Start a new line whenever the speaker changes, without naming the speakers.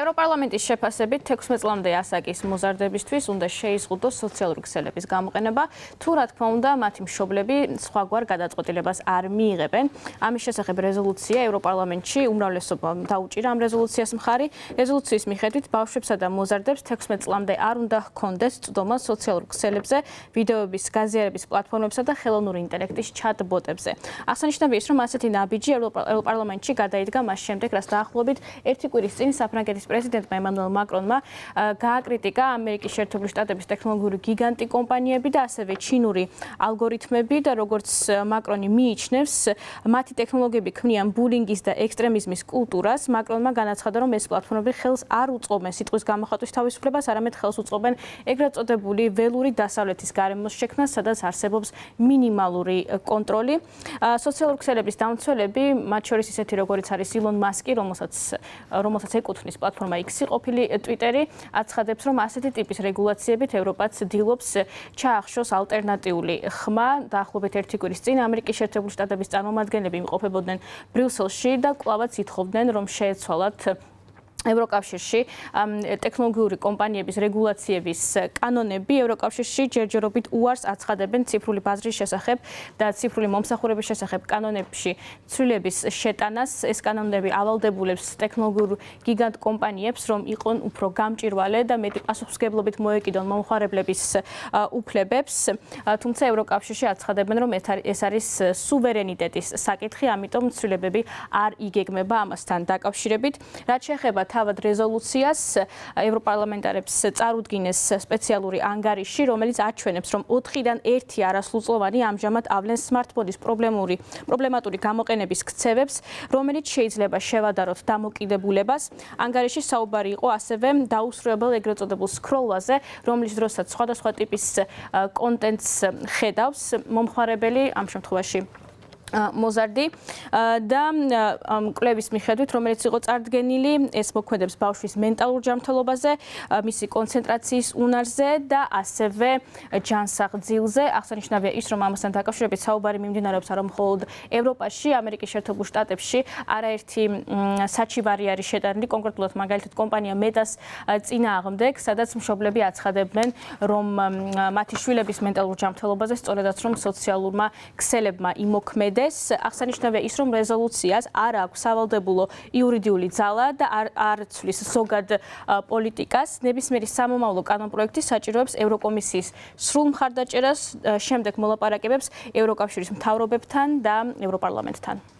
ევროპარლამენტის შეფასებით 16 წლამდე ასაკის მოზარდებისთვის უნდა შეიზღუდოს სოციალური ქსელების გამოყენება, თუ რა თქმა უნდა მათი მშობლები სხვაგვარ გადაწყვეტილებას არ მიიღებენ. ამის შესახებ რეზოლუცია ევროპარლამენტში უმრავლესობამ დაუჭირა ამ რეზოლუციას მხარი. რეზოლუციის მიხედვით ბავშვებსა და მოზარდებს 16 წლამდე არ უნდა ჰქონდეს წვდომა სოციალურ ქსელებზე, ვიდეოების გაზიარების პლატფორმებსა და ხელოვნური ინტელექტის ჩატბოტებზე. აღსანიშნავია ის, რომ ასეთი ნაბიჯი ევროპარლამენტში გადაიდგა მას შემდეგ, რაც დაახლოებით ერთი კვირის წინ საფრანგეთის პრეზიდენტმა ემანუელ მაკრონმა გააკრიტიკა ამერიკის შეერთებული შტატების ტექნოლოგიური გიგანტი კომპანიები და ასევე ჩინური ალგორითმები და როგორც მაკრონი მიიჩნევს, მათი ტექნოლოგიები ქმნიან ბულინგის და ექსტრემიზმის კულტურას. მაკრონმა განაცხადა, რომ ეს პლატფორმები ხელს არ უწყობენ სიტყვის გამოხატვის თავისუფლებას, არამედ ხელს უწყობენ ეგრეთ წოდებული ველური დასავლეთის გარემოს შექმნას, სადაც არსებობს მინიმალური კონტროლი. სოციალური ქსელების დამცველები, მათ შორის ისეთი როგორიც არის ილონ მასკი, რომელსაც ეკუთვნის პლატფორმა X-ი ყოფილი Twitter-ი, აცხადებს, რომ ასეთი ტიპის რეგულაციებით ევროპაც ცდილობს ჩაახშოს ალტერნატიული ხმა. დაახლოებით ერთი კვირის წინ ამერიკის შეერთებული შტატების წარმომადგენლები იმყოფებოდნენ ბრიუსელში და კვლავაც ითხოვდნენ, რომ შეეცვალათ ევროკავშირში ტექნოლოგიური კომპანიების რეგულაციების კანონები. ევროკავშირში ჯერჯერობით უარს აცხადებენ ციფრული ბაზრის შესახებ და ციფრული მომსახურების შესახებ კანონებში ცვლილების შეტანას. ეს კანონები ავალდებულებს ტექნოლოგიურ გიგანტ კომპანიებს, რომ იყვნენ უფრო გამჭვირვალე და მეტი პასუხისმგებლობით მოეკიდონ მომხმარებლების უფლებებს. თუმცა ევროკავშირში აცხადებენ, რომ ეს არის სუვერენიტეტის საკითხი, ამიტომ ცვლილებები არ იგეგმება ამასთან დაკავშირებით. რაც შეეხება თავად რეზოლუციას, ევროპარლამენტარებს წარუდგინეს სპეციალური ანგარიში, რომელიც აჩვენებს, რომ 4-დან 1 არასრულწლოვანი ამჟამად ავლენს smartphone-ის პრობლემატური გამოყენების ქცევებს, რომელიც შეიძლება შევადაროთ დამოკიდებულებას. ანგარიში საუბარი იყო ასევე დაუსრულებელ ეგრეთ წოდებულ სკროლაზე, რომლის დროსაც სხვადასხვა ტიპის კონტენტს ხედავს მომხმარებელი, ამ შემთხვევაში მოზარდი და კვლევის მიხედვით, რომელიც იყო წარდგენილი, ეს მოქმედებს ბავშვის მენტალურ ჯანმრთელობაზე, მისი კონცენტრაციის უნარზე და ასევე ჯანსაღძილზე. აღსანიშნავია ის, რომ ამასთან დაკავშირებით საუბარი მიმდინარეობს არა მხოლოდ ევროპაში, ამერიკის შეერთებულ შტატებში არაერთი საჩივარი არის შეტანილი, კონკრეტულად მაგალითად კომპანია Meta-ს წინააღმდეგ, სადაც მშობლები აცხადებენ, რომ მათი შვილების მენტალურ ჯანმრთელობაზე სწორედაც რომ სოციალურმა ქსელებმა იმოქმედეს. აღსანიშნავია ის, რომ რეზოლუციას არ აქვს სავალდებულო იურიდიული ძალა და არ ცვლის ზოგად პოლიტიკას. ნებისმიერი სამომავლო კანონპროექტი საჭიროებს ევროკომისიის სრულ მხარდაჭერას, შემდეგ მოლაპარაკებებს ევროკავშირის მთავრობებთან და ევროპარლამენტთან.